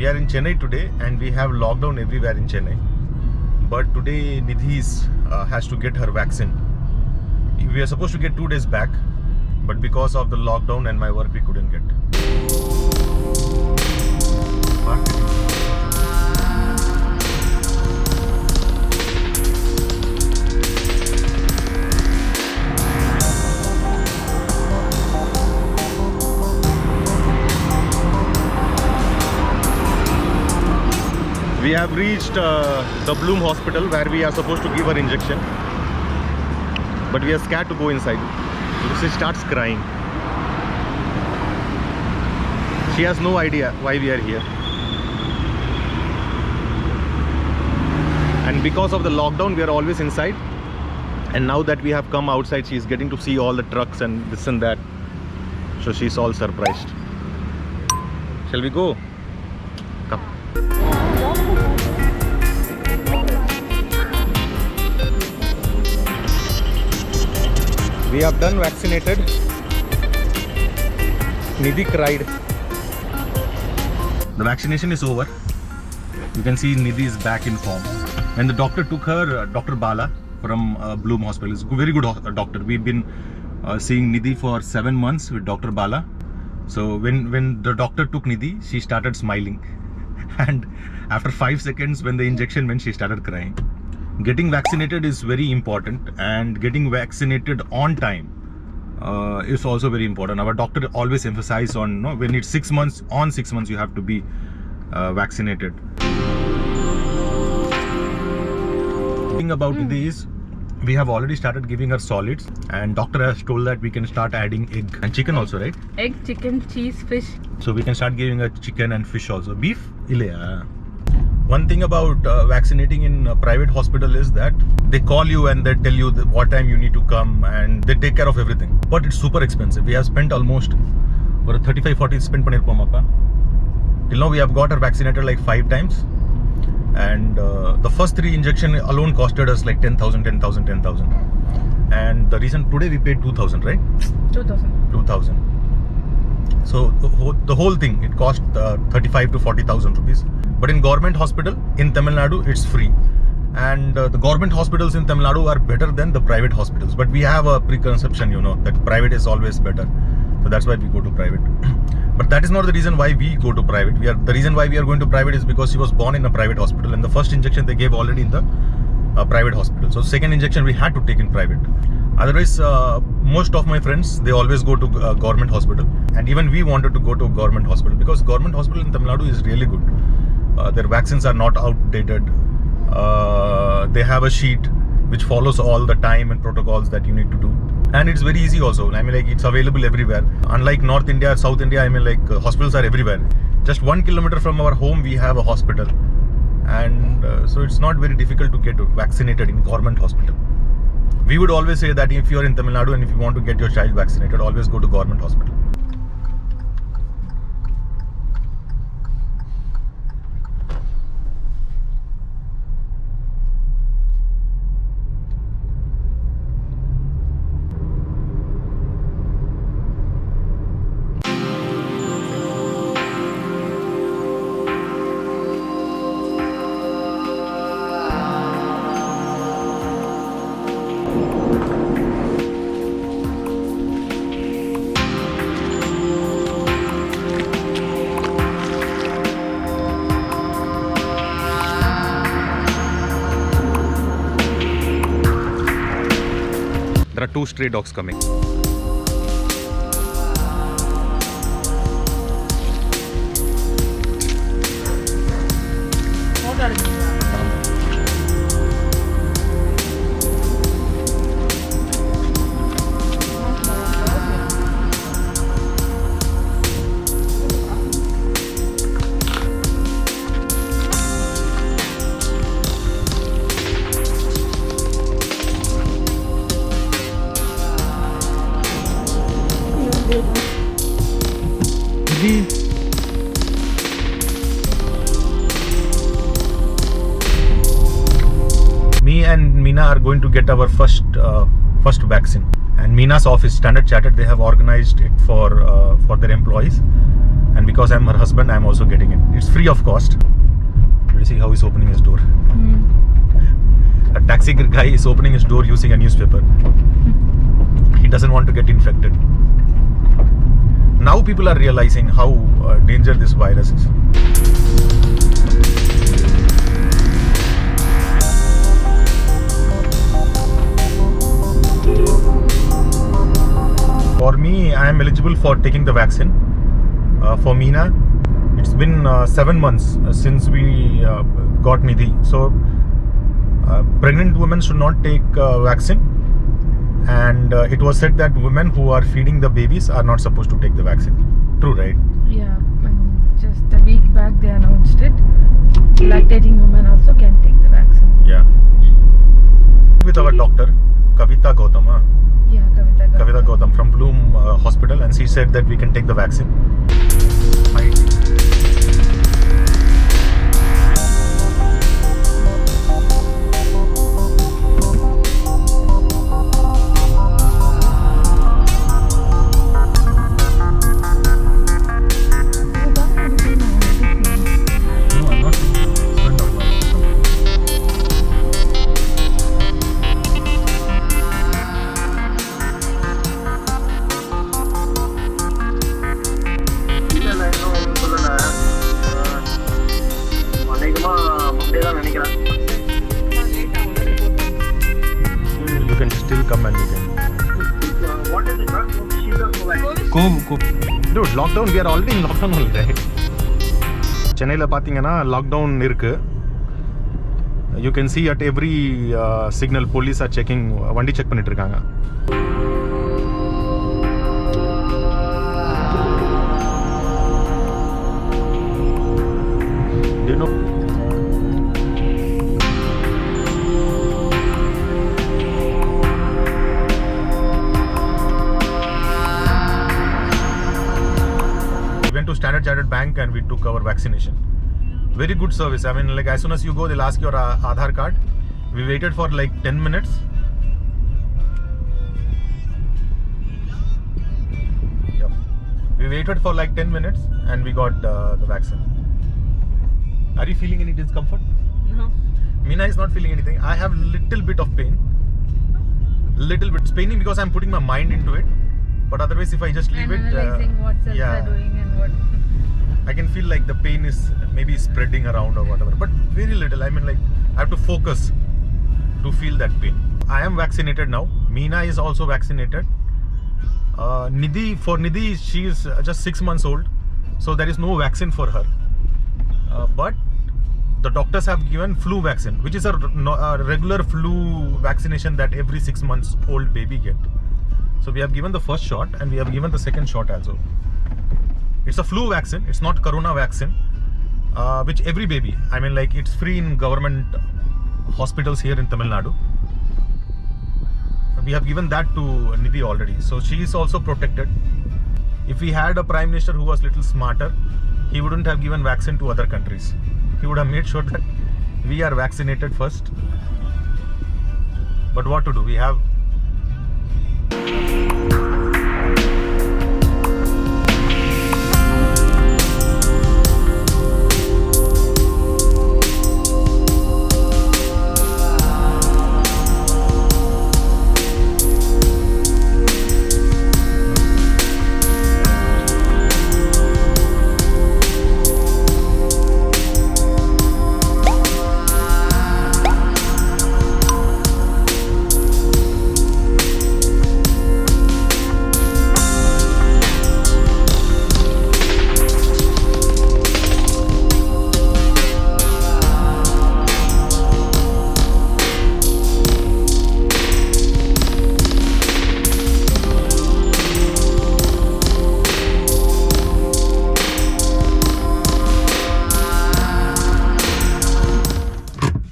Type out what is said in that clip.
We are in Chennai today and we have lockdown everywhere in Chennai. But today Nidhi has to get her vaccine. We are supposed to get 2 days back, but because of the lockdown and my work we couldn't get. We have reached the Bloom Hospital where we are supposed to give her injection, but we are scared to go inside because she starts crying. She has no idea why we are here, and because of the lockdown we are always inside, and now that we have come outside she is getting to see all the trucks and this and that, so she's all surprised. Shall we go? Come. We have done vaccinated. Nidhi cried. The vaccination is over. You can see Nidhi is back in form. And the doctor took her, Dr. Bala from Bloom Hospital. He's a very good doctor. We've been seeing Nidhi for 7 months with Dr. Bala. So when the doctor took Nidhi, she started smiling. And after 5 seconds when the injection went, she started crying. Getting vaccinated is very important, and getting vaccinated on time is also very important. Our doctor always emphasizes on when it's 6 months, on 6 months you have to be vaccinated. The thing about this, we have already started giving her solids, and doctor has told that we can start adding egg and chicken also, right? Egg, chicken, cheese, fish. So we can start giving her chicken and fish also. Beef? Ilya. One thing about vaccinating in a private hospital is that they call you and they tell you what time you need to come, and they take care of everything. But it's super expensive. We have spent almost 35-40 spent panirpomappa. Till now we have got her vaccinated like 5 times, and the first 3 injection alone costed us like 10,000. And the reason today we paid 2,000, right? 2,000. So the whole thing, it cost 35 to 40,000 rupees. But in government hospital in Tamil Nadu, it's free. And the government hospitals in Tamil Nadu are better than the private hospitals. But we have a preconception, that private is always better. So that's why we go to private. But that is not the reason why we go to private. The reason why we are going to private is because she was born in a private hospital, and the first injection they gave already in the private hospital. So second injection we had to take in private. Otherwise, most of my friends, they always go to government hospital, and even we wanted to go to government hospital because government hospital in Tamil Nadu is really good. Their vaccines are not outdated. They have a sheet which follows all the time and protocols that you need to do, and it's very easy also. I mean, like, it's available everywhere. Unlike North India, South India, I mean, like, hospitals are everywhere. Just 1 kilometer from our home we have a hospital, and so it's not very difficult to get vaccinated in government hospital. We would always say that if you are in Tamil Nadu and if you want to get your child vaccinated, always go to government hospital. There are 2 stray dogs coming. Me and Meena are going to get our first vaccine, and Meena's office, Standard Chartered, they have organized it for their employees. and because I'm her husband, I'm also getting it. It's free of cost. You see how he's opening his door. A taxi guy is opening his door using a newspaper. He doesn't want to get infected. Now people are realizing how dangerous this virus is. For me, I am eligible for taking the vaccine. For Meena, it's been 7 months since we got Nidhi. So, pregnant women should not take vaccine. And it was said that women who are feeding the babies are not supposed to take the vaccine. True, right? Yeah, and just a week back they announced it. Lactating women also can take the vaccine. Yeah. With our doctor, Kavita Gautam. Yeah, Kavita Gautam from Bloom Hospital, and she said that we can take the vaccine. You can still come and you can. What is the drug? Dude, lockdown, we are already in lockdown only, right? சென்னையில் பார்த்தீங்கன்னா lockdown இருக்கு. You can see at every signal police are checking, வண்டி check பண்ணிட்டு இருக்காங்க. Do you know? Went to Standard Chartered Bank and we took our vaccination. Very good service. I mean, like as soon as you go, they'll ask your Aadhaar card. We waited for like 10 minutes. Yep. We waited for like 10 minutes and we got the vaccine. Are you feeling any discomfort? No. Meena is not feeling anything. I have little bit of pain. Little bit. It's paining because I'm putting my mind into it. But otherwise, if I just leave I'm analyzing what cells yeah. are doing and what. I can feel like the pain is maybe spreading around or whatever. But very little. I mean, like I have to focus to feel that pain. I am vaccinated now. Meena is also vaccinated. For Nidhi, she is just 6 months old. So there is no vaccine for her. But the doctors have given flu vaccine, which is a regular flu vaccination that every 6 months old baby get. So we have given the first shot and we have given the second shot also. It's a flu vaccine. It's not corona vaccine, which every baby, I mean like it's free in government hospitals here in Tamil Nadu. We have given that to Nidhi already. So she is also protected. If we had a prime minister who was little smarter, he wouldn't have given vaccine to other countries. He would have made sure that we are vaccinated first. But what to do? We have